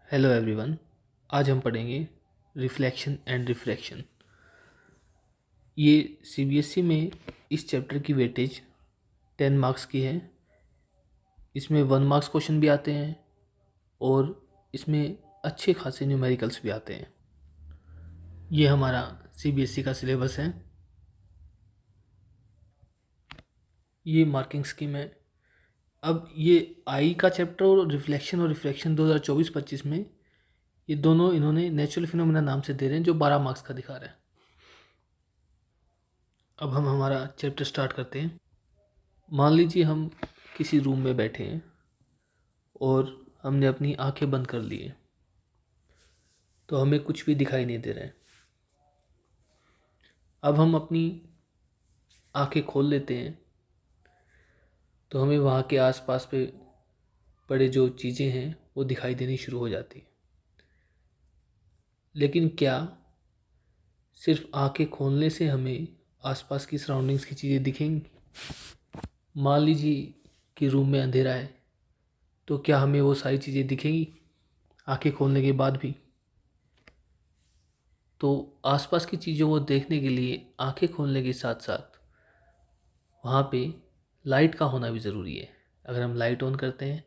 Hello everyone. आज हम पढ़ेंगे रिफ्लेक्शन एंड रिफ्रैक्शन। ये सीबीएसई में इस चैप्टर की वेटेज 10 मार्क्स की है। इसमें 1 मार्क्स क्वेश्चन भी आते हैं और इसमें अच्छे खासे न्यूमेरिकल्स भी आते हैं। ये हमारा सीबीएसई का सिलेबस है। ये मार्किंग स्कीम है। अब ये आई का चैप्टर और रिफ्लेक्शन 2024-25 में ये दोनों इन्होंने नेचुरल फिनोमेना नाम से दे रहे हैं, जो 12 मार्क्स का दिखा रहे हैं। अब हम हमारा चैप्टर स्टार्ट करते हैं। मान लीजिए हम किसी रूम में बैठे हैं और हमने अपनी आंखें बंद कर ली है, तो हमें कुछ भी दिखाई नहीं दे रहा है। अब हम अपनी आंखें खोल लेते हैं तो हमें वहाँ के आसपास पे पड़े जो चीज़ें हैं वो दिखाई देनी शुरू हो जाती हैं। लेकिन क्या सिर्फ आंखें खोलने से हमें आसपास की सराउंडिंग्स की चीज़ें दिखेंगी? मान लीजिए कि रूम में अंधेरा है, तो क्या हमें वो सारी चीज़ें दिखेंगी आंखें खोलने के बाद भी? तो आसपास की चीज़ों को देखने के लिए आंखें खोलने के साथ साथ वहाँ पे लाइट का होना भी ज़रूरी है। अगर हम लाइट ऑन करते हैं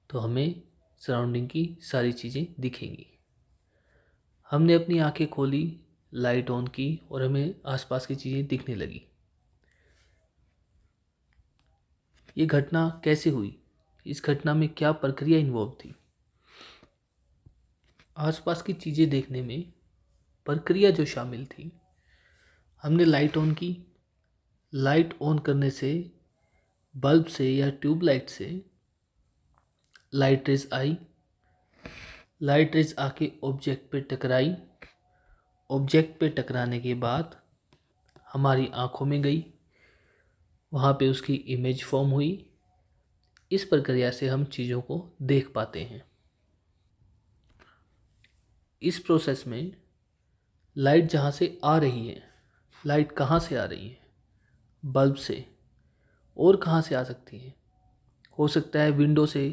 तो हमें सराउंडिंग की सारी चीज़ें दिखेंगी। हमने अपनी आंखें खोली, लाइट ऑन की और हमें आसपास की चीज़ें दिखने लगी। ये घटना कैसे हुई? इस घटना में क्या प्रक्रिया इन्वॉल्व थी? आसपास की चीज़ें देखने में प्रक्रिया जो शामिल थी, हमने लाइट ऑन की। लाइट ऑन करने से बल्ब से या ट्यूबलाइट से लाइट रेज आई। लाइट रेज आके ऑब्जेक्ट पे टकराई। ऑब्जेक्ट पे टकराने के बाद हमारी आंखों में गई, वहाँ पे उसकी इमेज फॉर्म हुई। इस प्रक्रिया से हम चीज़ों को देख पाते हैं। इस प्रोसेस में लाइट जहाँ से आ रही है, लाइट कहाँ से आ रही है? बल्ब से। और कहाँ से आ सकती है? हो सकता है विंडो से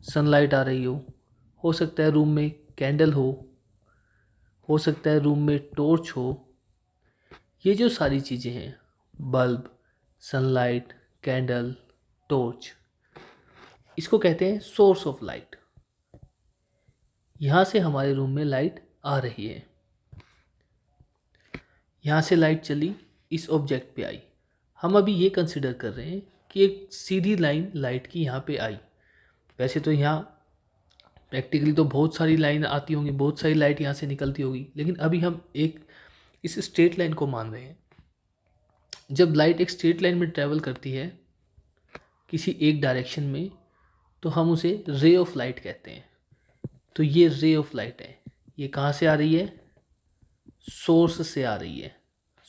सनलाइट आ रही हो सकता है रूम में कैंडल हो सकता है रूम में टॉर्च हो। ये जो सारी चीज़ें हैं, बल्ब, सनलाइट, कैंडल, टॉर्च, इसको कहते हैं सोर्स ऑफ लाइट। यहाँ से हमारे रूम में लाइट आ रही है। यहाँ से लाइट चली, इस ऑब्जेक्ट पे आई। हम अभी ये कंसिडर कर रहे हैं कि एक सीधी लाइन लाइट की यहाँ पे आई। वैसे तो यहाँ प्रैक्टिकली तो बहुत सारी लाइन आती होंगी, बहुत सारी लाइट यहाँ से निकलती होगी, लेकिन अभी हम एक इस स्ट्रेट लाइन को मान रहे हैं। जब लाइट एक स्ट्रेट लाइन में ट्रैवल करती है किसी एक डायरेक्शन में, तो हम उसे रे ऑफ लाइट कहते हैं। तो ये रे ऑफ लाइट है। ये कहाँ से आ रही है? सोर्स से आ रही है।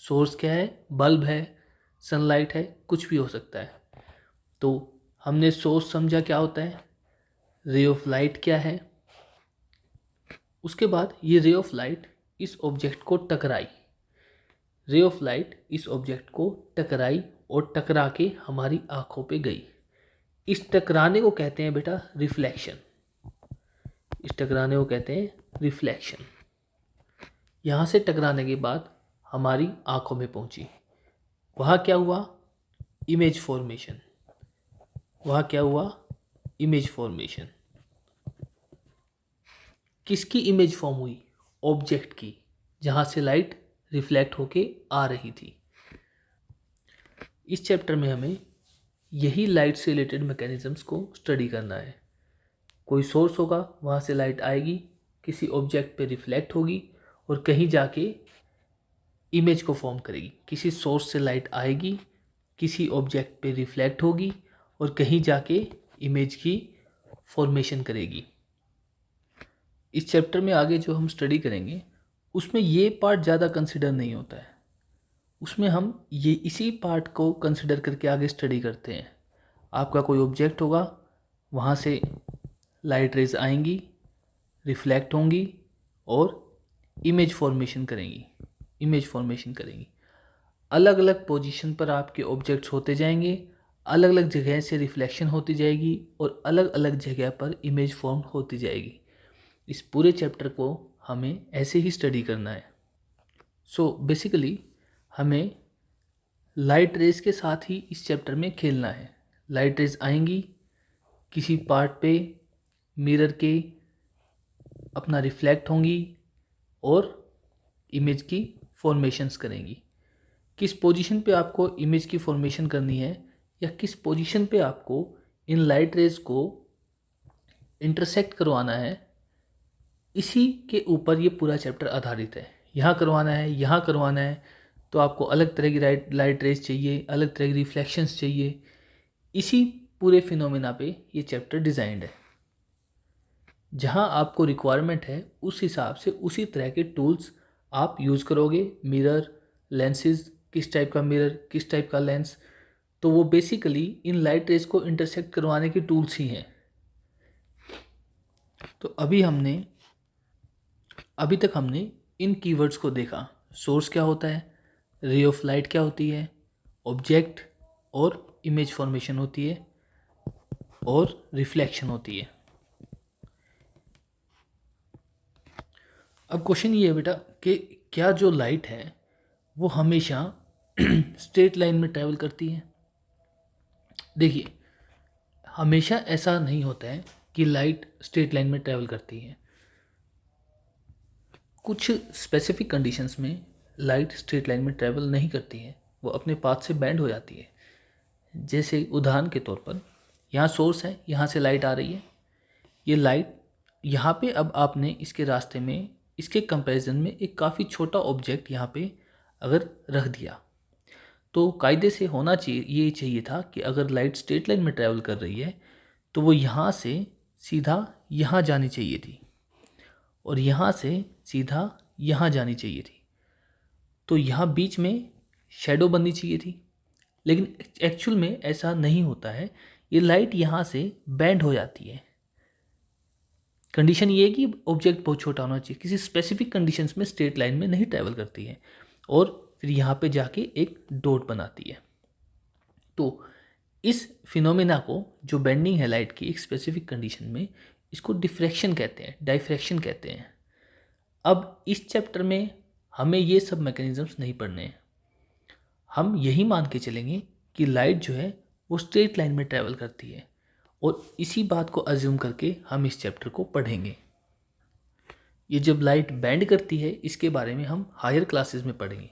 सोर्स क्या है? बल्ब है, सनलाइट है, कुछ भी हो सकता है। तो हमने सोर्स समझा क्या होता है, रे ऑफ लाइट क्या है। उसके बाद ये रे ऑफ लाइट इस ऑब्जेक्ट को टकराई। रे ऑफ लाइट इस ऑब्जेक्ट को टकराई और टकरा के हमारी आंखों पे गई। इस टकराने को कहते हैं बेटा रिफ्लेक्शन। इस टकराने को कहते हैं रिफ्लेक्शन। यहाँ से टकराने के बाद हमारी आंखों में पहुंची। वहाँ क्या हुआ? Image formation. वहाँ क्या हुआ? Image formation. किसकी इमेज फॉर्म हुई? ऑब्जेक्ट की, जहाँ से लाइट रिफ्लेक्ट होके आ रही थी। इस चैप्टर में हमें यही लाइट से रिलेटेड मैकेनिज्म्स को स्टडी करना है। कोई सोर्स होगा, वहाँ से लाइट आएगी, किसी ऑब्जेक्ट पे रिफ्लेक्ट होगी और कहीं जाके इमेज को फॉर्म करेगी। किसी सोर्स से लाइट आएगी, किसी ऑब्जेक्ट पे रिफ्लेक्ट होगी और कहीं जाके इमेज की फॉर्मेशन करेगी। इस चैप्टर में आगे जो हम स्टडी करेंगे उसमें ये पार्ट ज़्यादा कंसिडर नहीं होता है। उसमें हम ये इसी पार्ट को कंसिडर करके आगे स्टडी करते हैं। आपका कोई ऑब्जेक्ट होगा, वहाँ से लाइट रेज आएंगी, रिफ्लेक्ट होंगी और इमेज फॉर्मेशन करेंगी। अलग अलग पोजीशन पर आपके ऑब्जेक्ट्स होते जाएंगे, अलग अलग जगह से रिफ्लेक्शन होती जाएगी और अलग अलग जगह पर इमेज फॉर्म होती जाएगी। इस पूरे चैप्टर को हमें ऐसे ही स्टडी करना है। सो बेसिकली हमें लाइट रेज के साथ ही इस चैप्टर में खेलना है। लाइट रेज आएंगी किसी पार्ट पे, मिरर के अपना रिफ्लेक्ट होंगी और इमेज की फॉर्मेशंस करेंगी। किस पोजीशन पे आपको इमेज की फॉर्मेशन करनी है या किस पोजीशन पे आपको इन लाइट रेज को इंटरसेक्ट करवाना है, इसी के ऊपर ये पूरा चैप्टर आधारित है। यहाँ करवाना है, यहाँ करवाना है, तो आपको अलग तरह की लाइट रेज चाहिए, अलग तरह की रिफ्लेक्शंस चाहिए। इसी पूरे फिनोमेना पे ये चैप्टर डिज़ाइंड है। जहाँ आपको रिक्वायरमेंट है उस हिसाब से उसी तरह के टूल्स आप यूज़ करोगे। मिरर, लेंसेज, किस टाइप का मिरर, किस टाइप का लेंस, तो वो बेसिकली इन लाइट रेज को इंटरसेक्ट करवाने के टूल्स ही हैं। तो अभी तक हमने इन कीवर्ड्स को देखा। सोर्स क्या होता है, रे ऑफ लाइट क्या होती है, ऑब्जेक्ट और इमेज फॉर्मेशन होती है, और रिफ्लेक्शन होती है। अब क्वेश्चन ये है बेटा कि क्या जो लाइट है वो हमेशा स्ट्रेट लाइन में ट्रैवल करती है। देखिए, हमेशा ऐसा नहीं होता है कि लाइट स्ट्रेट लाइन में ट्रैवल करती है। कुछ स्पेसिफिक कंडीशंस में लाइट स्ट्रेट लाइन में ट्रैवल नहीं करती है, वो अपने पाथ से बैंड हो जाती है। जैसे उदाहरण के तौर पर यहाँ सोर्स है, यहाँ से लाइट आ रही है। ये लाइट यहाँ पे, अब आपने इसके रास्ते में इसके कंपैरिजन में एक काफ़ी छोटा ऑब्जेक्ट यहाँ पे अगर रख दिया, तो कायदे से होना चाहिए, ये चाहिए था कि अगर लाइट स्ट्रेट लाइन में ट्रैवल कर रही है तो वो यहाँ से सीधा यहाँ जानी चाहिए थी और यहाँ से सीधा यहाँ जानी चाहिए थी। तो यहाँ बीच में शैडो बननी चाहिए थी, लेकिन एक्चुअल में ऐसा नहीं होता है। ये लाइट यहाँ से बैंड हो जाती है। कंडीशन ये है कि ऑब्जेक्ट बहुत छोटा होना चाहिए, किसी स्पेसिफिक कंडीशंस में स्ट्रेट लाइन में नहीं ट्रैवल करती है और फिर यहाँ पे जाके एक डॉट बनाती है। तो इस फिनोमेना को, जो बेंडिंग है लाइट की एक स्पेसिफिक कंडीशन में, इसको डिफ्रैक्शन कहते हैं, डाइफ्रैक्शन कहते हैं। अब इस चैप्टर में हमें ये सब मैकेनिज्म्स नहीं पढ़ने हैं। हम यही मान के चलेंगे कि लाइट जो है वो स्ट्रेट लाइन में ट्रैवल करती है और इसी बात को अज्यूम करके हम इस चैप्टर को पढ़ेंगे। ये जब लाइट बैंड करती है इसके बारे में हम हायर क्लासेस में पढ़ेंगे।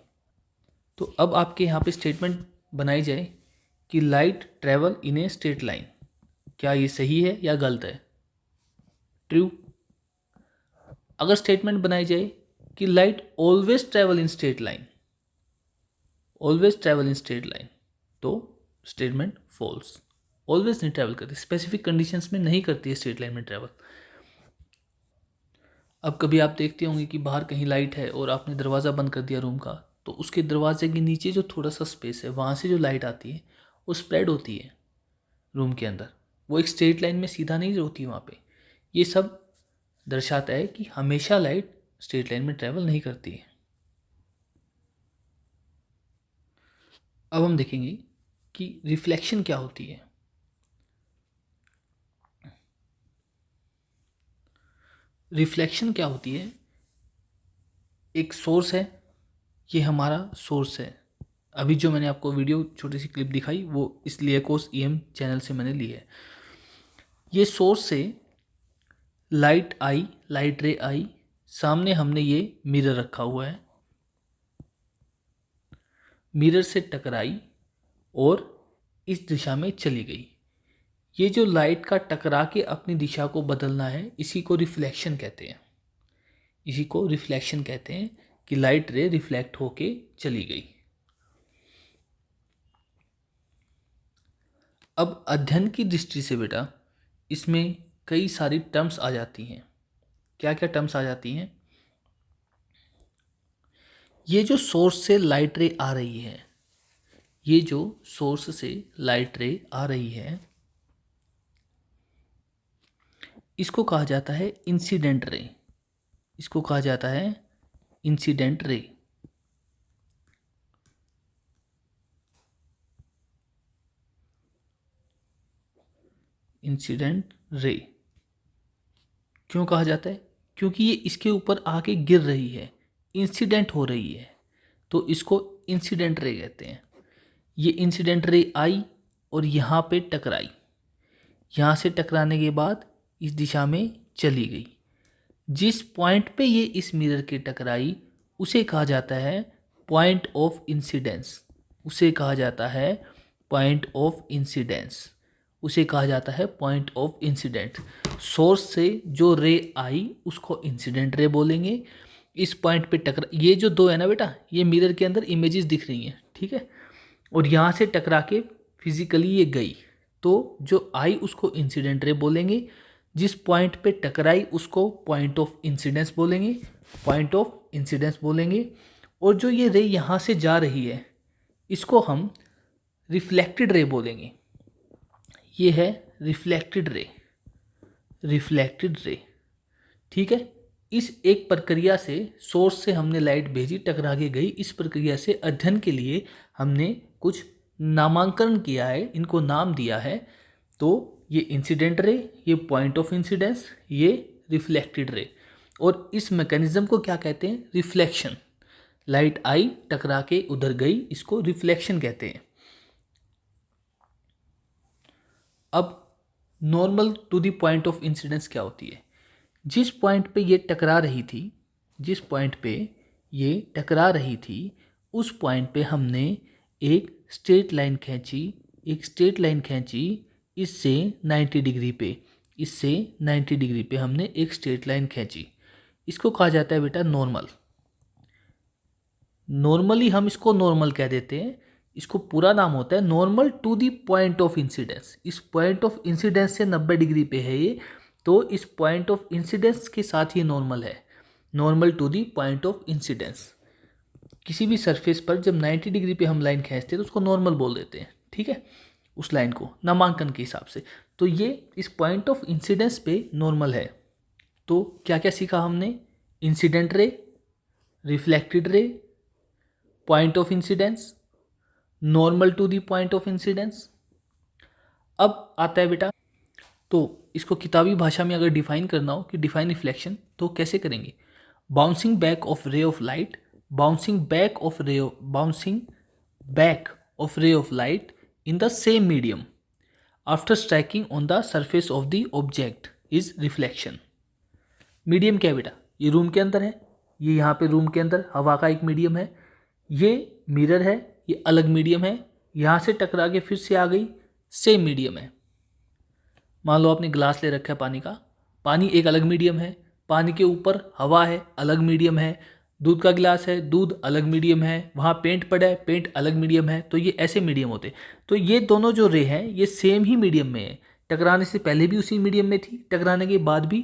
तो अब आपके यहाँ पे स्टेटमेंट बनाई जाए कि light travel in a straight line. क्या ये सही है या गलत है? ट्रू। अगर स्टेटमेंट बनाई जाए कि light always travel in straight line, always travel in straight line, तो स्टेटमेंट फॉल्स। ऑलवेज नहीं ट्रैवल करती, स्पेसिफिक कंडीशंस में नहीं करती है स्ट्रेट लाइन में ट्रैवल। अब कभी आप देखते होंगे कि बाहर कहीं लाइट है और आपने दरवाज़ा बंद कर दिया रूम का, तो उसके दरवाजे के नीचे जो थोड़ा सा स्पेस है वहाँ से जो लाइट आती है वो स्प्रेड होती है रूम के अंदर, वो एक स्ट्रेट लाइन में सीधा नहीं होती वहाँ पे। ये सब दर्शाता है कि हमेशा लाइट स्ट्रेट लाइन में ट्रैवल नहीं करती है। अब हम देखेंगे कि रिफ्लेक्शन क्या होती है। रिफ्लेक्शन क्या होती है? एक सोर्स है, ये हमारा सोर्स है। अभी जो मैंने आपको वीडियो छोटी सी क्लिप दिखाई वो इस लिएकोस ईएम चैनल से मैंने ली है। ये सोर्स से लाइट आई, लाइट रे आई, सामने हमने ये मिरर रखा हुआ है, मिरर से टकराई और इस दिशा में चली गई। ये जो लाइट का टकरा के अपनी दिशा को बदलना है, इसी को रिफ्लेक्शन कहते हैं। इसी को रिफ्लेक्शन कहते हैं कि लाइट रे रिफ्लेक्ट होके चली गई। अब अध्ययन की दृष्टि से बेटा इसमें कई सारी टर्म्स आ जाती हैं। क्या क्या टर्म्स आ जाती हैं? ये जो सोर्स से लाइट रे आ रही है, ये जो सोर्स से लाइट रे आ रही है, इसको कहा जाता है इंसिडेंट रे। इसको कहा जाता है इंसिडेंट रे। इंसिडेंट रे क्यों कहा जाता है? क्योंकि ये इसके ऊपर आके गिर रही है, इंसिडेंट हो रही है, तो इसको इंसिडेंट रे कहते हैं। ये इंसिडेंट रे आई और यहाँ पे टकराई, यहाँ से टकराने के बाद इस दिशा में चली गई। जिस पॉइंट पे ये इस मिरर के टकराई उसे कहा जाता है पॉइंट ऑफ इंसिडेंस, उसे कहा जाता है पॉइंट ऑफ इंसिडेंस, उसे कहा जाता है पॉइंट ऑफ इंसिडेंट। सोर्स से जो रे आई उसको इंसिडेंट रे बोलेंगे। इस पॉइंट पे टकरा, ये जो दो है ना बेटा, ये मिरर के अंदर इमेजेस दिख रही हैं, ठीक है, और यहाँ से टकरा के फिजिकली ये गई, तो जो आई उसको इंसिडेंट रे बोलेंगे। जिस पॉइंट पे टकराई उसको पॉइंट ऑफ इंसिडेंस बोलेंगे, पॉइंट ऑफ इंसिडेंस बोलेंगे। और जो ये रे यहाँ से जा रही है इसको हम रिफ्लेक्टेड रे बोलेंगे। ये है रिफ्लेक्टेड रे, रिफ्लेक्टेड रे, ठीक है। इस एक प्रक्रिया से, सोर्स से हमने लाइट भेजी, टकरा के गई, इस प्रक्रिया से अध्ययन के लिए हमने कुछ नामांकन किया है, इनको नाम दिया है। तो ये इंसिडेंट रे, ये पॉइंट ऑफ इंसिडेंस, ये रिफ्लेक्टेड रे। और इस मैकेनिज्म को क्या कहते हैं? रिफ्लेक्शन। लाइट आई, टकरा के उधर गई, इसको रिफ्लेक्शन कहते हैं। अब normal to the point of incidence क्या होती है? जिस पॉइंट पे ये टकरा रही थी, जिस पॉइंट पे ये टकरा रही थी, उस पॉइंट पे हमने एक स्ट्रेट लाइन खींची, एक स्ट्रेट लाइन खींची इससे 90 डिग्री पे, इससे 90 डिग्री पे हमने एक स्ट्रेट लाइन खींची। इसको कहा जाता है बेटा नॉर्मल। नॉर्मली हम इसको नॉर्मल कह देते हैं, इसको पूरा नाम होता है normal to the point of incidence. इस पॉइंट ऑफ इंसिडेंस से 90 डिग्री पे है ये, तो इस पॉइंट ऑफ इंसिडेंस के साथ ही नॉर्मल है, normal to the point of incidence. किसी भी सरफेस पर जब 90 डिग्री पे हम लाइन खींचते हैं तो उसको नॉर्मल बोल देते हैं, ठीक है, उस लाइन को नामांकन के हिसाब से। तो ये इस पॉइंट ऑफ इंसिडेंस पे नॉर्मल है। तो क्या क्या सीखा हमने? Incident ray, reflected ray, point of incidence, normal to the point of incidence. अब आता है बेटा, तो इसको किताबी भाषा में अगर डिफाइन करना हो कि डिफाइन रिफ्लेक्शन, तो कैसे करेंगे? Bouncing back of ray of light, bouncing back of रे, bouncing back of ray of light in the same medium after striking on the surface of the object is reflection. Medium क्या है बेटा? ये room के अंदर है, ये यहाँ पे रूम के अंदर हवा का एक मीडियम है, ये मिरर है, ये अलग मीडियम है, यहाँ से टकरा के फिर से आ गई, सेम मीडियम है। मान लो आपने ग्लास ले रखा है पानी का, पानी एक अलग मीडियम है, पानी के ऊपर हवा है, अलग मीडियम है, दूध का गिलास है, दूध अलग मीडियम है, वहाँ पेंट पड़ा है, पेंट अलग मीडियम है। तो ये ऐसे मीडियम होते। तो ये दोनों जो रे हैं ये सेम ही मीडियम में है, टकराने से पहले भी उसी मीडियम में थी, टकराने के बाद भी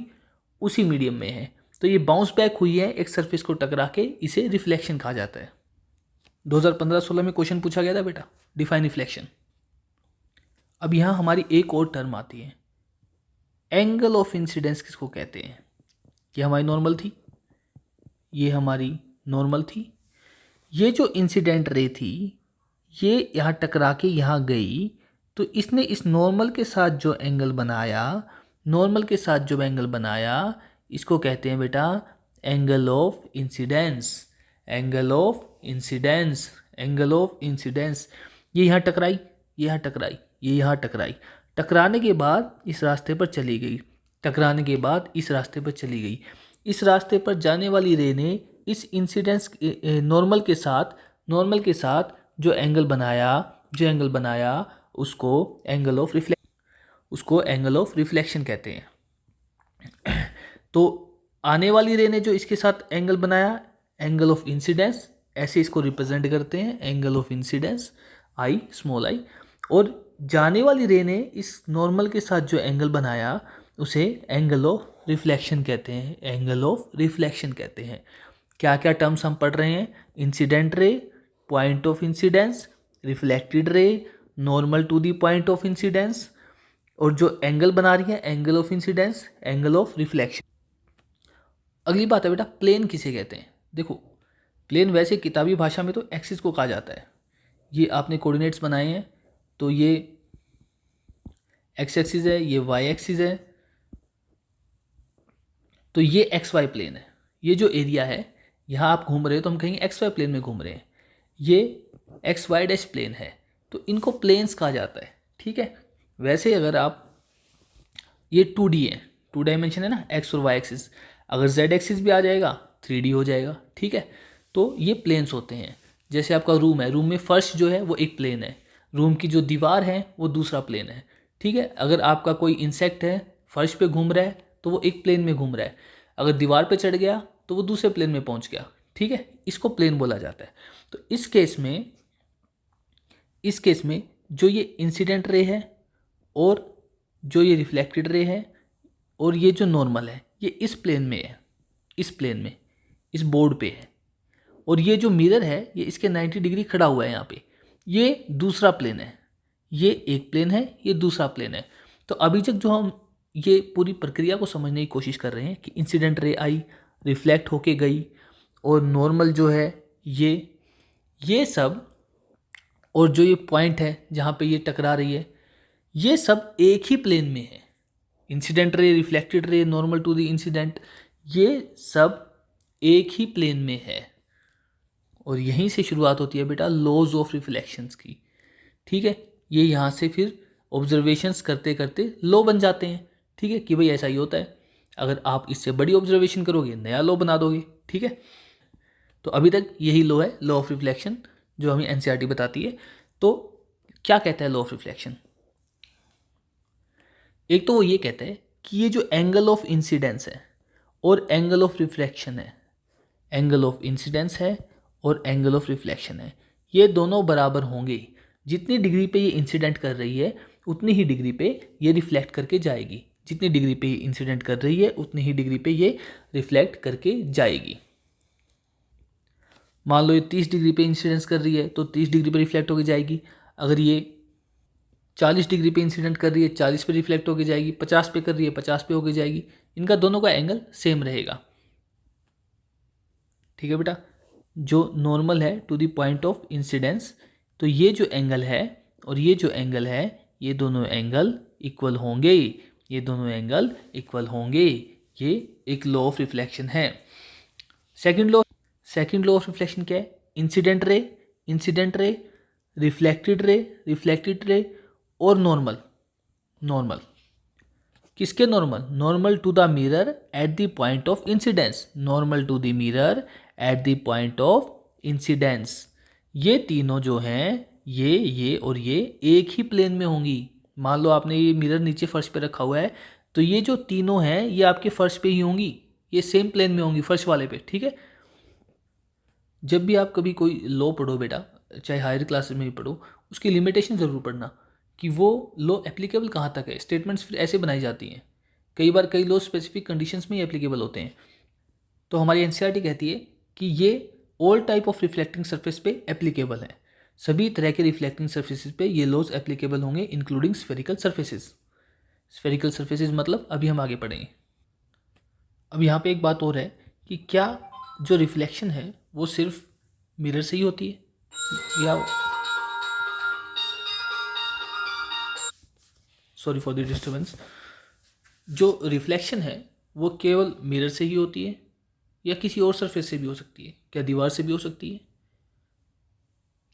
उसी मीडियम में है। तो ये बाउंस बैक हुई है एक सरफेस को टकरा के, इसे रिफ्लेक्शन कहा जाता है। 2015-16 में क्वेश्चन पूछा गया था बेटा, डिफाइन रिफ्लेक्शन। अब यहाँ हमारी एक और टर्म आती है, एंगल ऑफ इंसिडेंस किसको कहते हैं? ये हमारी नॉर्मल थी, ये हमारी नॉर्मल थी, ये जो इंसिडेंट रे थी ये यहाँ टकरा के यहाँ गई, तो इसने इस नॉर्मल के साथ जो एंगल बनाया, नॉर्मल के साथ जो एंगल बनाया, इसको कहते हैं बेटा angle of incidence, angle of incidence, angle of incidence. ये यहाँ टकराई, ये यहाँ टकराई, ये यहाँ टकराई, टकराने के बाद इस रास्ते पर चली गई, टकराने के बाद इस रास्ते पर चली गई। इस रास्ते पर जाने वाली रे ने इस इंसिडेंस नॉर्मल के साथ जो एंगल बनाया, जो एंगल बनाया उसको एंगल ऑफ रिफ्लेक्शन कहते हैं। तो आने वाली रे ने जो इसके साथ एंगल बनाया, एंगल ऑफ इंसिडेंस, ऐसे इसको रिप्रेजेंट करते हैं, angle of incidence I, small I. और जाने वाली रे ने इस नॉर्मल के साथ जो एंगल बनाया उसे एंगल ऑफ रिफ्लेक्शन कहते हैं, एंगल ऑफ रिफ्लेक्शन कहते हैं। क्या क्या टर्म्स हम पढ़ रहे हैं? Incident ray, point of incidence, reflected ray, normal to the point of incidence, और जो एंगल बना रही है angle of incidence, angle of reflection. अगली बात है बेटा, प्लेन किसे कहते हैं? देखो प्लेन वैसे किताबी भाषा में तो एक्सिस को कहा जाता है। ये आपने कोऑर्डिनेट्स बनाए हैं, तो ये एक्स एक्सिस है, ये वाई एक्सिस है, तो ये एक्स वाई प्लेन है, ये जो एरिया है यहाँ आप घूम रहे हो तो हम कहेंगे एक्स वाई प्लेन में घूम रहे हैं। ये एक्स वाई डैश प्लेन है, तो इनको प्लेन्स कहा जाता है, ठीक है। वैसे अगर आप ये 2D है, 2 डायमेंशन है ना, एक्स और वाई एक्सिस, अगर जेड एक्सिस भी आ जाएगा 3D हो जाएगा, ठीक है। तो ये प्लेन्स होते हैं। जैसे आपका रूम है, रूम में फर्श जो है वो एक प्लेन है, रूम की जो दीवार है वो दूसरा प्लेन है, ठीक है। अगर आपका कोई इंसेक्ट है फर्श पे घूम रहा है तो वो एक प्लेन में घूम रहा है, अगर दीवार पे चढ़ गया तो वो दूसरे प्लेन में पहुंच गया, ठीक है। इसको प्लेन बोला जाता है। तो इस केस में जो ये इंसिडेंट रे है और जो ये रिफ्लेक्टेड रे है और ये जो नॉर्मल है ये इस प्लेन में है, इस प्लेन में, इस बोर्ड पे है। और ये जो मिरर है ये इसके 90 डिग्री खड़ा हुआ है यहाँ पे, ये दूसरा प्लेन है, ये एक प्लेन है, ये दूसरा प्लेन है। तो अभी तक जो हम ये पूरी प्रक्रिया को समझने की कोशिश कर रहे हैं कि इंसिडेंट रे आई, रिफ्लेक्ट होके गई, और नॉर्मल जो है ये सब, और जो ये पॉइंट है जहाँ पे ये टकरा रही है, ये सब एक ही प्लेन में है। Incident ray, reflected ray, normal to the incident, ये सब एक ही प्लेन में है। और यहीं से शुरुआत होती है बेटा लॉज ऑफ रिफ्लेक्शंस की, ठीक है। ये यहाँ से फिर ऑब्जर्वेशंस करते करते लॉ बन जाते हैं, ठीक है, कि भाई ऐसा ही होता है। अगर आप इससे बड़ी ऑब्जर्वेशन करोगे नया लॉ बना दोगे, ठीक है। तो अभी तक यही लॉ है, लॉ ऑफ रिफ्लेक्शन, जो हमें एनसीईआरटी बताती है। तो क्या कहता है लॉ ऑफ रिफ्लेक्शन? एक तो वो ये कहता है कि ये जो एंगल ऑफ इंसिडेंस है और एंगल ऑफ रिफ्लेक्शन है, एंगल ऑफ इंसिडेंस है और एंगल ऑफ रिफ्लेक्शन है, ये दोनों बराबर होंगे। जितनी डिग्री पे ये इंसिडेंट कर रही है उतनी ही डिग्री पे ये रिफ्लेक्ट करके जाएगी, जितनी डिग्री पे ये इंसिडेंट कर रही है उतनी ही डिग्री पे ये रिफ्लेक्ट करके जाएगी। मान लो ये 30 डिग्री पे इंसिडेंस कर रही है तो 30 डिग्री पे रिफ्लेक्ट होकर जाएगी। अगर ये 40 डिग्री पे इंसिडेंट कर रही है 40 पे रिफ्लेक्ट होकर जाएगी, 50 पे कर रही है 50 पे होकर जाएगी। इनका दोनों का एंगल सेम रहेगा, ठीक है बेटा। जो नॉर्मल है to the point of incidence, तो ये जो एंगल है और ये जो एंगल है, ये दोनों एंगल इक्वल होंगे, ये दोनों एंगल इक्वल होंगे। ये एक लॉ ऑफ रिफ्लेक्शन है। सेकंड लॉ ऑफ रिफ्लेक्शन क्या है? इंसिडेंट रे, रिफ्लेक्टेड रे और नॉर्मल। किसके normal? Normal to the mirror at the point of incidence, normal to the mirror at the point of incidence. ये तीनों जो हैं, ये और ये एक ही प्लेन में होंगी। मान लो आपने ये मिरर नीचे फर्श पे रखा हुआ है, तो ये जो तीनों हैं ये आपके फर्श पे ही होंगी, ये सेम प्लेन में होंगी, फर्श वाले पे, ठीक है। जब भी आप कभी कोई लॉ पढ़ो बेटा, चाहे हायर क्लासेस में भी पढ़ो, उसकी लिमिटेशन ज़रूर पढ़ना कि वो लॉ एप्लीकेबल कहाँ तक है। स्टेटमेंट्स फिर ऐसे बनाई जाती हैं, कई बार कई लॉ स्पेसिफिक कंडीशंस में ही एप्लीकेबल होते हैं। तो हमारी एनसीईआरटी कहती है कि ये all type of reflecting surface पे एप्लीकेबल है। सभी तरह के रिफ्लेक्टिंग सरफेसेस पे ये लॉज एप्लीकेबल होंगे, including spherical surfaces. Spherical surfaces मतलब अभी हम आगे पढ़ेंगे। अब यहाँ पे एक बात और है कि क्या जो रिफ्लेक्शन है वो सिर्फ मिरर से ही होती है, या सॉरी फॉर द डिस्टर्बेंस, जो रिफ्लेक्शन है वो केवल मिरर से ही होती है या किसी और सरफेस से भी हो सकती है? क्या दीवार से भी हो सकती है?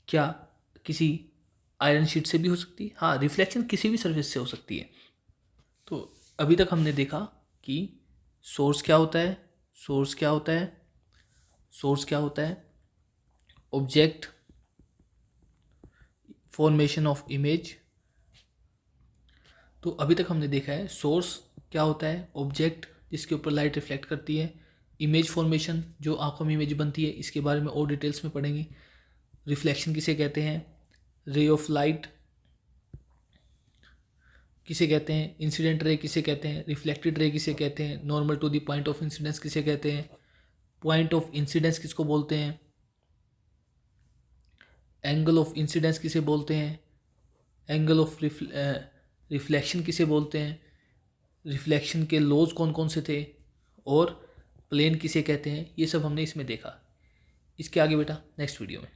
क्या किसी आयरन शीट से भी हो सकती है? हाँ, रिफ्लेक्शन किसी भी सरफेस से हो सकती है। तो अभी तक हमने देखा कि सोर्स क्या होता है, ऑब्जेक्ट, फॉर्मेशन ऑफ इमेज। तो अभी तक हमने देखा है सोर्स क्या होता है, ऑब्जेक्ट जिसके ऊपर लाइट रिफ्लेक्ट करती है, इमेज फॉर्मेशन जो आंखों में इमेज बनती है, इसके बारे में और डिटेल्स में पढ़ेंगे। रिफ्लेक्शन किसे कहते हैं, रे ऑफ लाइट किसे कहते हैं, इंसिडेंट रे किसे कहते हैं, रिफ्लेक्टेड रे किसे कहते हैं, normal to the point of incidence किसे कहते हैं, पॉइंट ऑफ इंसिडेंस किसको बोलते हैं, एंगल ऑफ इंसिडेंस किसे बोलते हैं, एंगल ऑफ रिफ्लेक्शन किसे बोलते हैं, रिफ्लेक्शन के लॉज कौन कौन से थे, और प्लेन किसे कहते हैं, ये सब हमने इसमें देखा। इसके आगे बेटा नेक्स्ट वीडियो में।